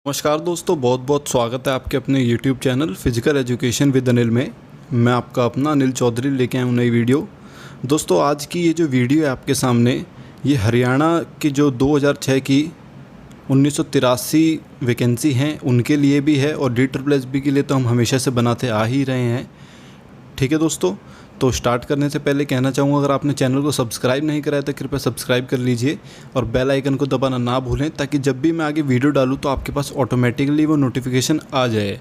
नमस्कार दोस्तों, बहुत बहुत स्वागत है आपके अपने YouTube channel physical education with Anil में। मैं आपका अपना अनिल चौधरी लेके आया हूँ नई वीडियो। दोस्तों, आज की ये जो वीडियो है आपके सामने, ये हरियाणा की जो 2006 की 1983 वैकेंसी हैं उनके लिए भी है, और DSSB के लिए तो हम हमेशा से बनाते आ ही रहे हैं। ठीक है दोस्तों, तो स्टार्ट करने से पहले कहना चाहूँगा, अगर आपने चैनल को सब्सक्राइब नहीं करा है तो कृपया सब्सक्राइब कर लीजिए और बेल आइकन को दबाना ना भूलें, ताकि जब भी मैं आगे वीडियो डालूँ तो आपके पास ऑटोमेटिकली वो नोटिफिकेशन आ जाए।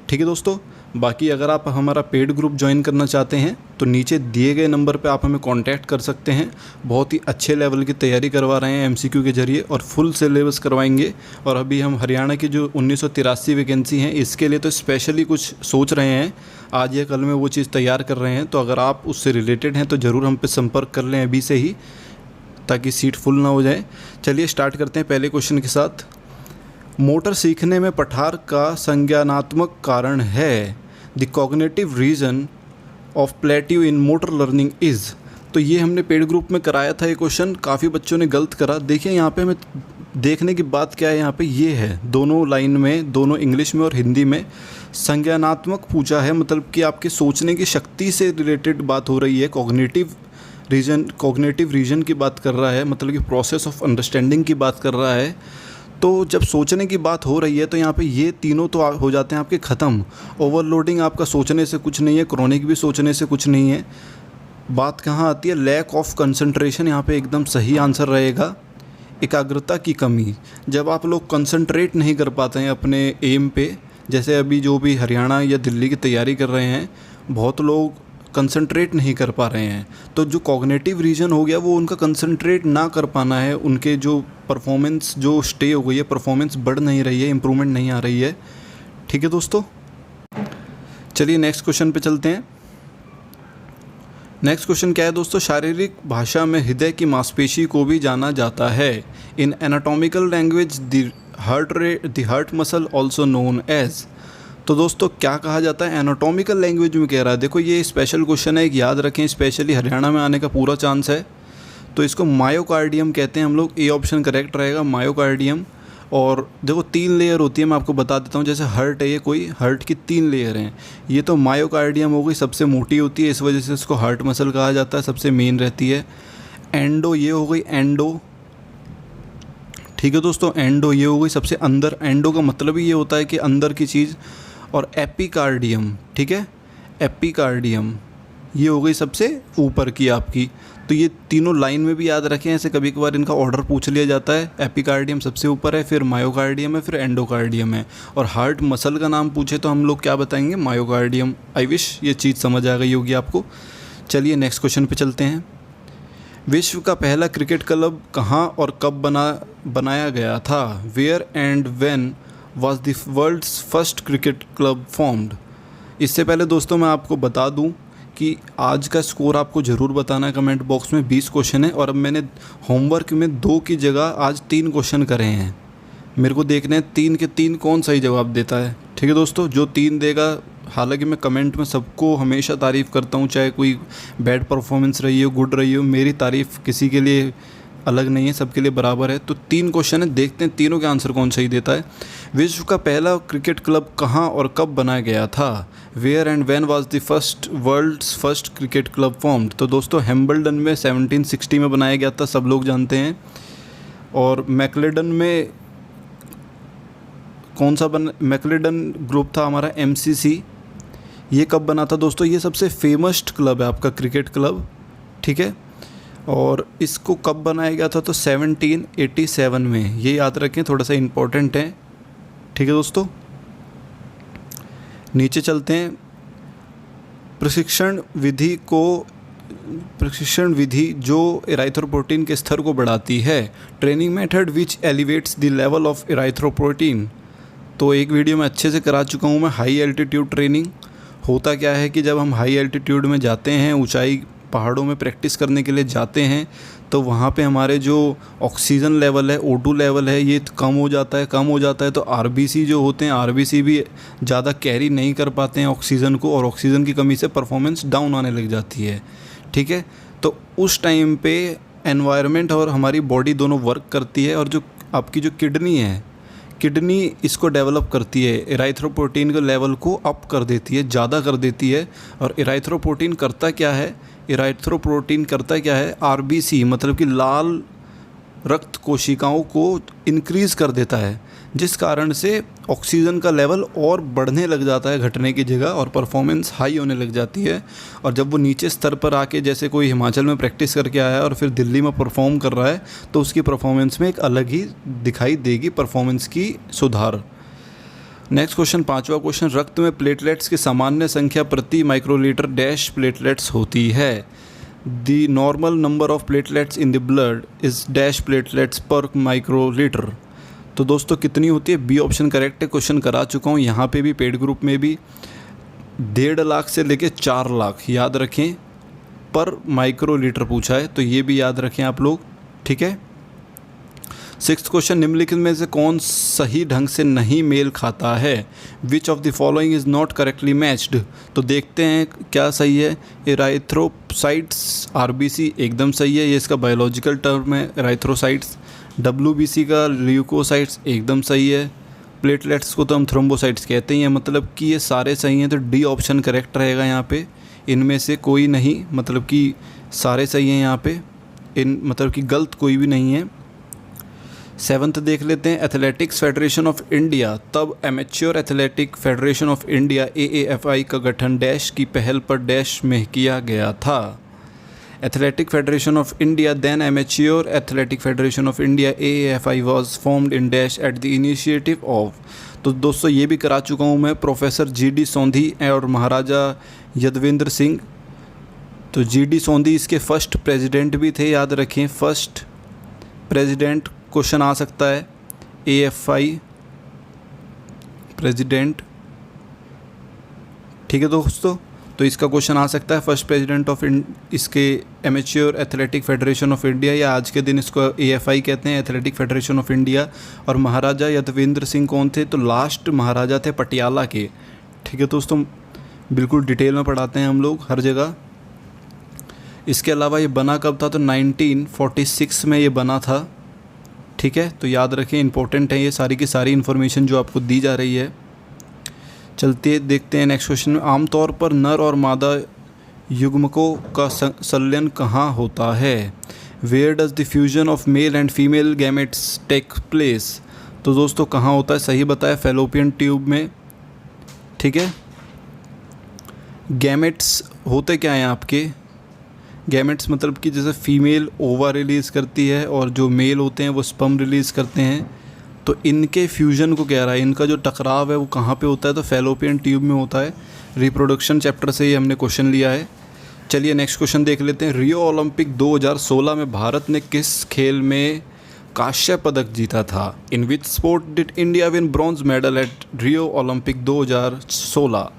ठीक है दोस्तों, बाकी अगर आप हमारा पेड ग्रुप ज्वाइन करना चाहते हैं तो नीचे दिए गए नंबर पे आप हमें कांटेक्ट कर सकते हैं। बहुत ही अच्छे लेवल की तैयारी करवा रहे हैं MCQ के ज़रिए, और फुल सिलेबस करवाएंगे। और अभी हम हरियाणा की जो 1983 वैकेंसी हैं इसके लिए तो स्पेशली कुछ सोच रहे हैं, आज या कल में वो चीज़ तैयार कर रहे हैं। तो अगर आप उससे रिलेटेड हैं तो ज़रूर हम पे संपर्क कर लें अभी से ही, ताकि सीट फुल ना हो जाए। चलिए स्टार्ट करते हैं पहले क्वेश्चन के साथ। मोटर सीखने में पठार का संज्ञानात्मक कारण है। The cognitive reason of plateau in motor learning is. तो ये हमने पेड ग्रुप में कराया था ये क्वेश्चन, काफ़ी बच्चों ने गलत करा। देखिए यहाँ पे हमें देखने की बात क्या है, यहाँ पे ये है दोनों लाइन में, दोनों इंग्लिश में और हिंदी में संज्ञानात्मक पूछा है, मतलब कि आपके सोचने की शक्ति से रिलेटेड बात हो रही है। कॉग्निटिव रीजन की बात कर रहा है, मतलब कि प्रोसेस ऑफ अंडरस्टैंडिंग की बात कर रहा है। तो जब सोचने की बात हो रही है तो यहाँ पे ये तीनों तो हो जाते हैं आपके ख़त्म। ओवरलोडिंग आपका सोचने से कुछ नहीं है, क्रॉनिक भी सोचने से कुछ नहीं है। बात कहाँ आती है? लैक ऑफ कंसंट्रेशन, यहाँ पे एकदम सही आंसर रहेगा। एकाग्रता की कमी, जब आप लोग कंसंट्रेट नहीं कर पाते हैं अपने एम पे, जैसे अभी जो भी हरियाणा या दिल्ली की तैयारी कर रहे हैं, बहुत लोग कंसंट्रेट नहीं कर पा रहे हैं। तो जो कॉग्निटिव रीजन हो गया वो उनका कंसंट्रेट ना कर पाना है, उनके जो परफॉर्मेंस जो स्टे हो गई है, परफॉर्मेंस बढ़ नहीं रही है, इम्प्रूवमेंट नहीं आ रही है। ठीक है दोस्तों, चलिए नेक्स्ट क्वेश्चन पे चलते हैं। नेक्स्ट क्वेश्चन क्या है दोस्तों? शारीरिक भाषा में हृदय की मांसपेशी को भी जाना जाता है। In anatomical language the heart muscle also known as. तो दोस्तों क्या कहा जाता है एनाटॉमिकल लैंग्वेज में? कह रहा है, देखो ये स्पेशल क्वेश्चन है, एक याद रखें, स्पेशली हरियाणा में आने का पूरा चांस है। तो इसको मायोकार्डियम कहते हैं हम लोग, ए ऑप्शन करेक्ट रहेगा, मायोकार्डियम। और देखो 3 लेयर होती है, मैं आपको बता देता हूँ। जैसे हर्ट है, ये कोई हर्ट की 3 लेयर हैं, ये तो मायोकार्डियम हो गई, सबसे मोटी होती है, इस वजह से इसको हार्ट मसल कहा जाता है, सबसे मेन रहती है। एंडो ये हो गई, एंडो, ठीक है दोस्तों, एंडो ये हो गई सबसे अंदर। एंडो का मतलब ही ये होता है कि अंदर की चीज़। और एपिकार्डियम, ठीक है, एपिकार्डियम ये हो गई सबसे ऊपर की आपकी। तो ये तीनों लाइन में भी याद रखें, ऐसे कभी कभार इनका ऑर्डर पूछ लिया जाता है। एपिकार्डियम सबसे ऊपर है, फिर मायोकार्डियम है, फिर एंडोकार्डियम है। और हार्ट मसल का नाम पूछे तो हम लोग क्या बताएंगे? मायोकार्डियम। आई विश ये चीज़ समझ आ गई होगी आपको। चलिए नेक्स्ट क्वेश्चन पे चलते हैं। विश्व का पहला क्रिकेट क्लब कहाँ और कब बनाया गया था? Where and when was the world's first cricket club formed? इससे पहले दोस्तों मैं आपको बता दूं कि आज का स्कोर आपको ज़रूर बताना है कमेंट बॉक्स में। 20 क्वेश्चन है, और अब मैंने होमवर्क में 2 की जगह आज 3 क्वेश्चन करे हैं। मेरे को देखने हैं 3 के 3 कौन सही जवाब देता है। ठीक है दोस्तों, जो 3 देगा, हालांकि मैं कमेंट में सबको हमेशा तारीफ़ करता हूँ, चाहे कोई बैड परफॉर्मेंस रही हो, गुड रही हो, मेरी तारीफ़ किसी के लिए अलग नहीं है, सबके लिए बराबर है। तो 3 क्वेश्चन है, देखते हैं तीनों के आंसर कौन सही देता है। विश्व का पहला क्रिकेट क्लब कहाँ और कब बनाया गया था? Where and when was the world's first cricket club formed? तो दोस्तों हैम्बल्डन में 1760 में बनाया गया था, सब लोग जानते हैं। और मैकलेडन में मैकलेडन ग्रुप था हमारा, MCC, ये कब बना था दोस्तों? ये सबसे फेमस क्लब है आपका क्रिकेट क्लब, ठीक है। और इसको कब बनाया गया था? तो 1787 में, ये याद रखें, थोड़ा सा इम्पोर्टेंट है। ठीक है दोस्तों, नीचे चलते हैं। प्रशिक्षण विधि जो एराइथ्रोपोइटिन के स्तर को बढ़ाती है। Training method which elevates the level of erythropoietin. तो एक वीडियो में अच्छे से करा चुका हूँ मैं, हाई एल्टीट्यूड ट्रेनिंग। होता क्या है कि जब हम हाई एल्टीट्यूड में जाते हैं, ऊंचाई पहाड़ों में प्रैक्टिस करने के लिए जाते हैं, तो वहाँ पे हमारे जो ऑक्सीजन लेवल है, O2 लेवल है, ये कम हो जाता है। तो RBC जो होते हैं, RBC भी ज़्यादा कैरी नहीं कर पाते हैं ऑक्सीजन को, और ऑक्सीजन की कमी से परफॉर्मेंस डाउन आने लग जाती है। ठीक है, तो उस टाइम पे एनवायरनमेंट और हमारी बॉडी दोनों वर्क करती है। और जो आपकी जो किडनी है, किडनी इसको डेवलप करती है, इराइथ्रोपोइटीन के लेवल को अप कर देती है, ज़्यादा कर देती है। और इराइथ्रोपोइटीन करता क्या है, इराइथ्रोपोइटीन करता क्या है, आरबीसी मतलब कि लाल रक्त कोशिकाओं को इंक्रीज़ कर देता है, जिस कारण से ऑक्सीजन का लेवल और बढ़ने लग जाता है घटने की जगह, और परफॉर्मेंस हाई होने लग जाती है। और जब वो नीचे स्तर पर आके, जैसे कोई हिमाचल में प्रैक्टिस करके आया है और फिर दिल्ली में परफॉर्म कर रहा है, तो उसकी परफॉर्मेंस में एक अलग ही दिखाई देगी परफॉर्मेंस की सुधार। नेक्स्ट क्वेश्चन, 5वां क्वेश्चन, रक्त में प्लेटलेट्स की सामान्य संख्या प्रति माइक्रोलीटर डैश प्लेटलेट्स होती है। The normal number of platelets in the blood is dash platelets पर माइक्रोलीटर। तो दोस्तों कितनी होती है, बी ऑप्शन करेक्ट है। क्वेश्चन करा चुका हूँ यहाँ पे भी, पेड ग्रुप में भी। 1.5 लाख से लेके 4 लाख याद रखें, पर माइक्रोलीटर पूछा है, तो ये भी याद रखें आप लोग, ठीक है। 6th क्वेश्चन, निम्नलिखित में से कौन सही ढंग से नहीं मेल खाता है। Which of the following is not correctly matched. तो देखते हैं क्या सही है। इराइथ्रोसाइट्स, आरबीसी एकदम सही है, ये इसका बायोलॉजिकल टर्म है इराइथ्रोसाइट्स। डब्ल्यूबीसी का ल्यूकोसाइट्स एकदम सही है। प्लेटलेट्स को तो हम थ्रोम्बोसाइट्स कहते ही हैं, मतलब कि ये सारे सही हैं, तो डी ऑप्शन करेक्ट रहेगा यहाँ पे। इनमें से कोई नहीं, मतलब कि सारे सही हैं यहाँ पे, मतलब कि गलत कोई भी नहीं है। 7th देख लेते हैं, एथलेटिक्स फेडरेशन ऑफ इंडिया, तब amateur athletic federation of India AAFI का गठन डैश की पहल पर डैश में किया गया था। Athletic federation of India then amateur athletic federation of India AAFI was formed in dash at the initiative of. तो दोस्तों ये भी करा चुका हूँ मैं, प्रोफेसर GD सोंधी और महाराजा यदविंद्र सिंह। तो GD सोंधी इसके फर्स्ट प्रेसिडेंट भी थे, याद रखें, फर्स्ट प्रेसिडेंट क्वेश्चन आ सकता है। AFI प्रेसिडेंट, ठीक है दोस्तों, तो इसका क्वेश्चन आ सकता है फर्स्ट प्रेसिडेंट ऑफ इसके amateur athletic federation of India, या आज के दिन इसको AFI कहते हैं, एथलेटिक फेडरेशन ऑफ इंडिया। और महाराजा यदविंद्र सिंह कौन थे, तो लास्ट महाराजा थे पटियाला के, ठीक है दोस्तों, बिल्कुल डिटेल में पढ़ाते हैं हम लोग हर जगह। इसके अलावा ये बना कब था, तो 1946 में ये बना था, ठीक है। तो याद रखें, इंपॉर्टेंट है ये सारी की सारी इन्फॉर्मेशन जो आपको दी जा रही है। चलते देखते हैं नेक्स्ट क्वेश्चन में, आमतौर पर नर और मादा युग्मकों का संलयन कहाँ होता है। Where does the fusion of male and female gametes take place. तो दोस्तों कहाँ होता है, सही बताया, फैलोपियन ट्यूब में, ठीक है। गैमेट्स होते क्या हैं आपके, गैमेट्स मतलब कि जैसे फीमेल ओवा रिलीज़ करती है और जो मेल होते हैं वो स्पर्म रिलीज़ करते हैं, तो इनके फ्यूजन को कह रहा है, इनका जो टकराव है वो कहाँ पे होता है, तो फैलोपियन ट्यूब में होता है। रिप्रोडक्शन चैप्टर से ही हमने क्वेश्चन लिया है। चलिए नेक्स्ट क्वेश्चन देख लेते हैं। रियो ओलंपिक 2016 में भारत ने किस खेल में कांस्य पदक जीता था। In which sport did India win bronze medal at Rio Olympic 2016।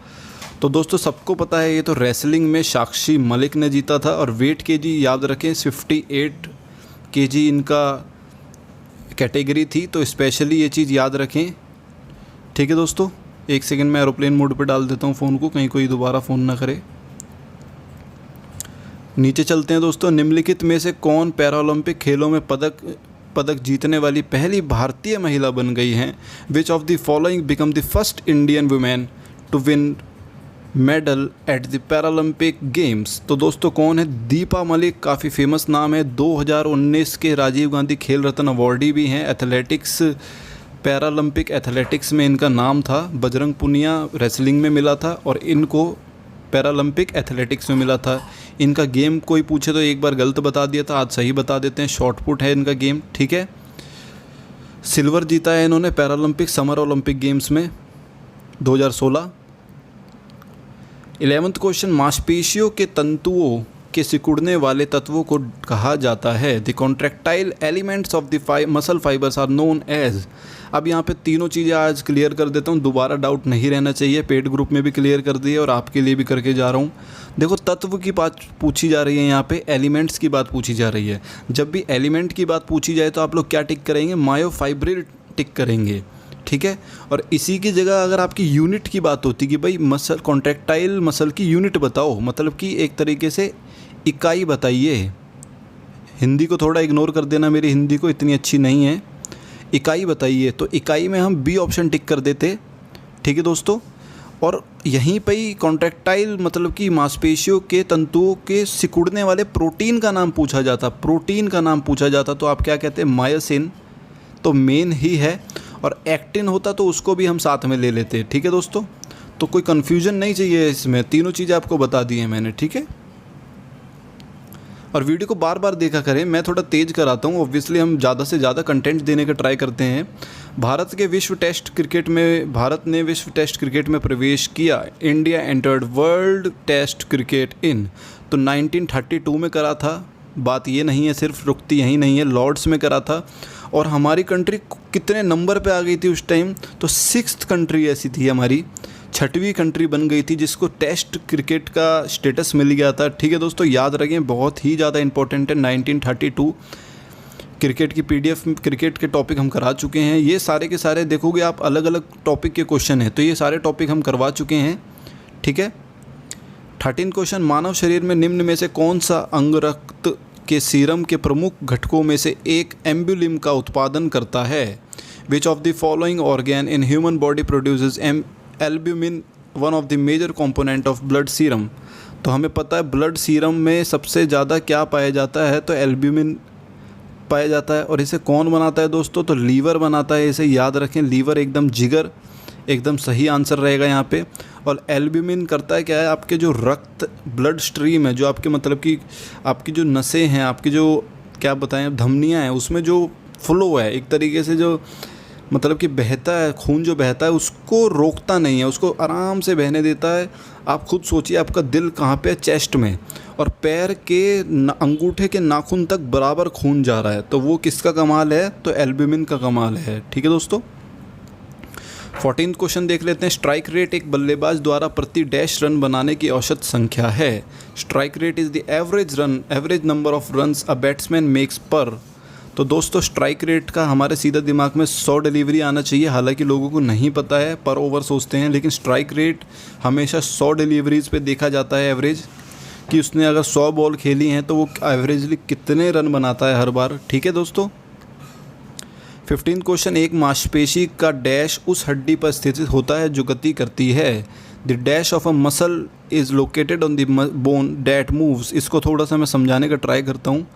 तो दोस्तों सबको पता है, ये तो रेसलिंग में साक्षी मलिक ने जीता था। और वेट केजी याद रखें, 58 केजी इनका कैटेगरी थी, तो स्पेशली ये चीज़ याद रखें, ठीक है दोस्तों। एक सेकंड में एरोप्लेन मोड पे डाल देता हूँ फ़ोन को, कहीं कोई दोबारा फ़ोन ना करे। नीचे चलते हैं दोस्तों, निम्नलिखित में से कौन पैरालंपिक खेलों में पदक जीतने वाली पहली भारतीय महिला बन गई हैं। Which of the following become the first Indian women to win medal at the Paralympic games. तो दोस्तों कौन है, दीपा मलिक, काफ़ी फेमस नाम है, 2019 के राजीव गांधी खेल रत्न अवॉर्डी भी हैं। एथलेटिक्स, पैरालंपिक एथलेटिक्स में इनका नाम था। बजरंग पुनिया रेसलिंग में मिला था और इनको पैरालंपिक एथलेटिक्स में मिला था। इनका गेम कोई पूछे तो एक बार गलत बता दिया था, आज सही बता देते हैं, शॉर्टपुट है इनका गेम, ठीक है। सिल्वर जीता है इन्होंने पैरालंपिक समर ओलंपिक गेम्स में 2016। 11th क्वेश्चन, मांसपेशियों के तंतुओं के सिकुड़ने वाले तत्वों को कहा जाता है। The contractile elements of the muscle fibres are known as. अब यहाँ पे तीनों चीज़ें आज क्लियर कर देता हूँ, दोबारा डाउट नहीं रहना चाहिए, पेड ग्रुप में भी क्लियर कर दिए और आपके लिए भी करके जा रहा हूँ। देखो तत्व की बात पूछी जा रही है, यहाँ पे एलिमेंट्स की बात पूछी जा रही है। जब भी एलिमेंट की बात पूछी जाए तो आप लोग क्या टिक करेंगे, मायोफाइब्रिल टिक करेंगे, ठीक है। और इसी की जगह अगर आपकी यूनिट की बात होती कि भाई मसल, कॉन्ट्रैक्टाइल मसल की यूनिट बताओ, मतलब कि एक तरीके से इकाई बताइए। हिंदी को थोड़ा इग्नोर कर देना, मेरी हिंदी को इतनी अच्छी नहीं है। इकाई बताइए, तो इकाई में हम बी ऑप्शन टिक कर देते। ठीक है दोस्तों, और यहीं पे ही कॉन्ट्रैक्टाइल मतलब कि मांसपेशियों के तंतुओं के सिकुड़ने वाले प्रोटीन का नाम पूछा जाता, प्रोटीन का नाम पूछा जाता तो आप क्या कहते हैं, मायोसिन, तो मेन ही है। और एक्टिन होता तो उसको भी हम साथ में ले लेते। ठीक है दोस्तों, तो कोई कन्फ्यूजन नहीं चाहिए इसमें, तीनों चीज़ें आपको बता दी हैं मैंने। ठीक है, और वीडियो को बार बार देखा करें, मैं थोड़ा तेज़ कराता हूँ, ऑब्वियसली हम ज़्यादा से ज़्यादा कंटेंट देने का ट्राई करते हैं। भारत ने विश्व टेस्ट क्रिकेट में प्रवेश किया। India entered world test cricket in, तो 1932 में करा था। बात ये नहीं है सिर्फ रुकती यहीं नहीं है, लॉर्ड्स में करा था। और हमारी कंट्री कितने नंबर पे आ गई थी उस टाइम, तो 6th कंट्री ऐसी थी हमारी, 6वीं कंट्री बन गई थी जिसको टेस्ट क्रिकेट का स्टेटस मिल गया था। ठीक है दोस्तों, याद रखें, बहुत ही ज़्यादा इंपॉर्टेंट है। 1932 क्रिकेट की PDF क्रिकेट के टॉपिक हम करा चुके हैं। ये सारे के सारे देखोगे आप, अलग अलग टॉपिक के क्वेश्चन हैं, तो ये सारे टॉपिक हम करवा चुके हैं। ठीक है, 13 क्वेश्चन, मानव शरीर में निम्न में से कौन सा अंग रक्त के सीरम के प्रमुख घटकों में से एक एम्ब्यूलिम का उत्पादन करता है? Which of the following organ in human body produces albumin, one of the major component of blood serum? तो हमें पता है ब्लड सीरम में सबसे ज़्यादा क्या पाया जाता है, तो एल्ब्यूमिन पाया जाता है। और इसे कौन बनाता है दोस्तों, तो लीवर बनाता है। इसे याद रखें, लीवर एकदम जिगर, एकदम सही आंसर रहेगा यहाँ पे। और एल्ब्यूमिन करता है क्या है, आपके जो रक्त ब्लड स्ट्रीम है, जो आपके मतलब कि आपकी जो नसें हैं, आपकी जो क्या बताएं धमनियाँ हैं, उसमें जो फ्लो है एक तरीके से, जो मतलब कि बहता है, खून जो बहता है उसको रोकता नहीं है, उसको आराम से बहने देता है। आप खुद सोचिए, आपका दिल कहाँ पे है, चेस्ट में, और पैर के अंगूठे के नाखून तक बराबर खून जा रहा है, तो वो किसका कमाल है, तो एल्ब्यूमिन का कमाल है। ठीक है दोस्तों, 14th क्वेश्चन देख लेते हैं। स्ट्राइक रेट एक बल्लेबाज द्वारा प्रति डैश रन बनाने की औसत संख्या है। Strike rate is the average number of runs a batsman makes पर। तो दोस्तों, स्ट्राइक रेट का हमारे सीधा दिमाग में 100 डिलीवरी आना चाहिए, हालांकि लोगों को नहीं पता है, पर ओवर सोचते हैं, लेकिन स्ट्राइक रेट हमेशा 100 डिलीवरीज पे देखा जाता है एवरेज, कि उसने अगर 100 बॉल खेली हैं तो वो एवरेजली कितने रन बनाता है हर बार। ठीक है दोस्तों, 15th क्वेश्चन, एक मांसपेशी का डैश उस हड्डी पर स्थित होता है जो गति करती है। The dash of a muscle is located on the bone that moves. इसको थोड़ा सा मैं समझाने का ट्राई करता हूँ,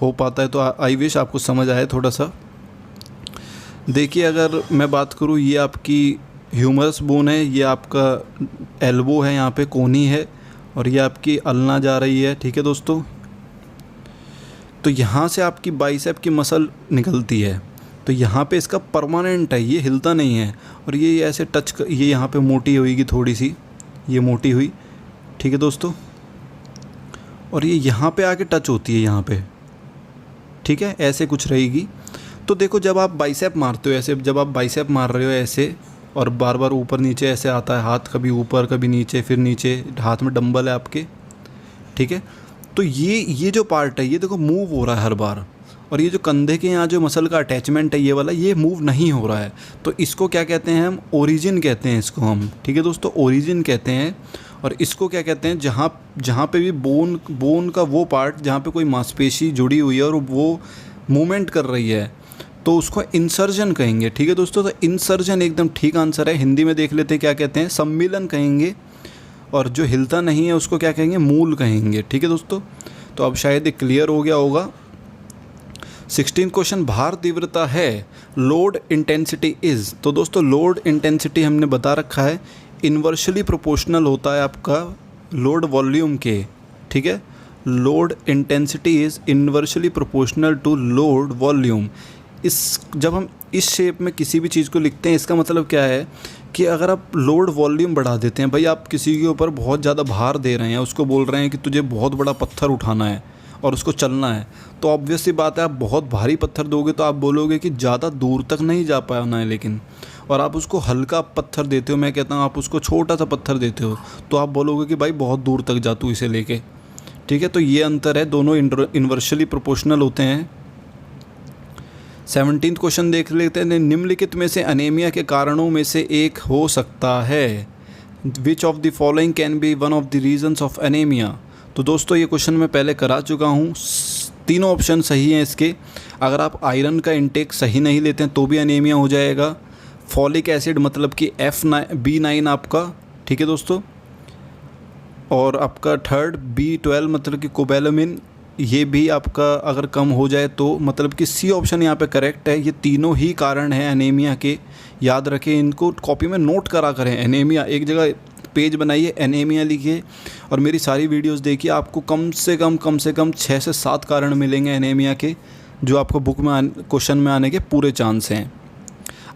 हो पाता है तो आई विश आपको समझ आए थोड़ा सा। देखिए, अगर मैं बात करूँ, ये आपकी ह्यूमरस बोन है, ये आपका एल्बो है, यहाँ पे कोनी है, और ये आपकी अल्ना जा रही है। ठीक है दोस्तों, तो यहाँ से आपकी बाइसेप की मसल निकलती है, तो यहाँ पे इसका परमानेंट है, ये हिलता नहीं है। और ये ऐसे ये यहाँ पे मोटी होगी थोड़ी सी, ये मोटी हुई। ठीक है दोस्तों, और ये यहाँ पे आके टच होती है यहाँ पे। ठीक है, ऐसे कुछ रहेगी। तो देखो, जब आप बाइसेप मारते हो ऐसे, जब आप बाइसेप मार रहे हो ऐसे, और बार बार ऊपर नीचे ऐसे आता है हाथ, कभी ऊपर कभी नीचे, फिर नीचे, हाथ में डंबल है आपके। ठीक है, तो ये जो पार्ट है, ये देखो मूव हो रहा है हर बार। और ये जो कंधे के यहाँ जो मसल का अटैचमेंट है, ये वाला, ये मूव नहीं हो रहा है, तो इसको क्या कहते हैं हम, ओरिजिन कहते हैं इसको हम। ठीक है दोस्तों, ओरिजिन कहते हैं। और इसको क्या कहते हैं, जहाँ पे भी बोन का वो पार्ट जहाँ पे कोई मांसपेशी जुड़ी हुई है और वो मूवमेंट कर रही है, तो उसको इंसर्जन कहेंगे। ठीक है दोस्तों, तो इंसर्जन एकदम ठीक आंसर है। हिंदी में देख लेते हैं क्या कहते हैं, सम्मिलन कहेंगे। और जो हिलता नहीं है उसको क्या कहेंगे, मूल कहेंगे। ठीक है दोस्तों, तो अब शायद ये क्लियर हो गया होगा। 16th क्वेश्चन, भार तीव्रता है, लोड इंटेंसिटी इज़। तो दोस्तों, लोड इंटेंसिटी हमने बता रखा है, इन्वर्सली प्रोपोर्शनल होता है आपका लोड वॉल्यूम के। ठीक है, load intensity is inversely proportional to load volume. जब हम इस शेप में किसी भी चीज़ को लिखते हैं, इसका मतलब क्या है कि अगर आप लोड वॉल्यूम बढ़ा देते हैं, भाई आप किसी के ऊपर बहुत ज़्यादा भार दे रहे हैं, उसको बोल रहे हैं कि तुझे बहुत बड़ा पत्थर उठाना है और उसको चलना है, तो ऑब्वियस सी बात है, आप बहुत भारी पत्थर दोगे तो आप बोलोगे कि ज़्यादा दूर तक नहीं जा पाना है, लेकिन और आप उसको हल्का पत्थर देते हो, मैं कहता हूँ आप उसको छोटा सा पत्थर देते हो, तो आप बोलोगे कि भाई बहुत दूर तक जा तू इसे लेके। ठीक है, तो ये अंतर है, दोनों इन्वर्सली प्रोपोर्शनल होते हैं। 17th क्वेश्चन देख लेते हैं, निम्नलिखित में से अनीमिया के कारणों में से एक हो सकता है। Which of the following can be one of the reasons of anaemia. तो दोस्तों, ये क्वेश्चन मैं पहले करा चुका हूँ, तीनों ऑप्शन सही हैं इसके। अगर आप आयरन का इंटेक सही नहीं लेते हैं तो भी एनीमिया हो जाएगा। फॉलिक एसिड मतलब कि B9 आपका, ठीक है दोस्तों। और आपका थर्ड B12 मतलब कि कोबैलामिन, ये भी आपका अगर कम हो जाए तो मतलब कि सी ऑप्शन यहाँ पे करेक्ट है। ये तीनों ही कारण हैं एनीमिया के, याद रखें, इनको कॉपी में नोट करा करें। एनीमिया एक जगह पेज बनाइए, एनीमिया लिखिए और मेरी सारी वीडियोस देखिए। आपको कम से कम 6 से 7 कारण मिलेंगे एनीमिया के, जो आपको बुक में क्वेश्चन में आने के पूरे चांस हैं।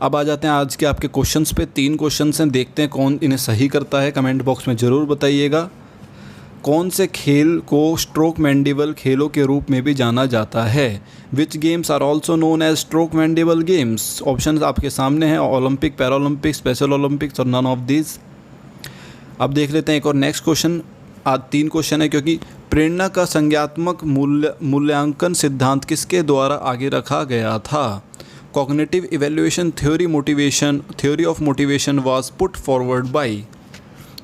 अब आ जाते हैं आज के आपके क्वेश्चंस पे। 3 क्वेश्चंस हैं, देखते हैं कौन इन्हें सही करता है। कमेंट बॉक्स में ज़रूर बताइएगा। कौन से खेल को स्ट्रोक मैंडिबल खेलों के रूप में भी जाना जाता है? Which games are also known as Stoke Mandeville games? Option आपके सामने हैं, ओलंपिक, पैरालंपिक, स्पेशल ओलंपिक्स और नन ऑफ दिस। अब देख लेते हैं एक और नेक्स्ट क्वेश्चन। आज 3 क्वेश्चन है क्योंकि प्रेरणा का संज्ञात्मक मूल्यांकन सिद्धांत किसके द्वारा आगे रखा गया था? Cognitive evaluation theory of motivation was put forward bye.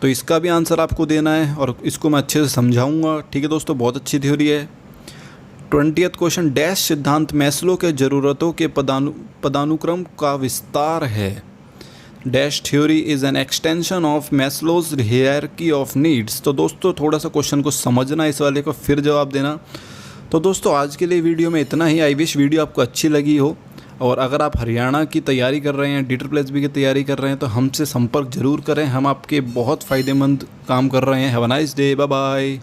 तो इसका भी आंसर आपको देना है और इसको मैं अच्छे से समझाऊंगा, ठीक है दोस्तों। बहुत अच्छी थ्योरी है। 20th क्वेश्चन, डैश सिद्धांत मैस्लो के ज़रूरतों के पदानुक्रम का विस्तार है। Dash theory is an extension of Maslow's hierarchy of needs. तो दोस्तों थोड़ा सा क्वेश्चन को समझना, इस वाले को फिर जवाब देना। तो दोस्तों आज के लिए वीडियो में इतना ही। आई विश वीडियो आपको अच्छी लगी हो। और अगर आप हरियाणा की तैयारी कर रहे हैं, DSSB की तैयारी कर रहे हैं, तो हमसे संपर्क ज़रूर करें। हम आपके बहुत फ़ायदेमंद काम कर रहे हैं। Have a nice day, bye bye.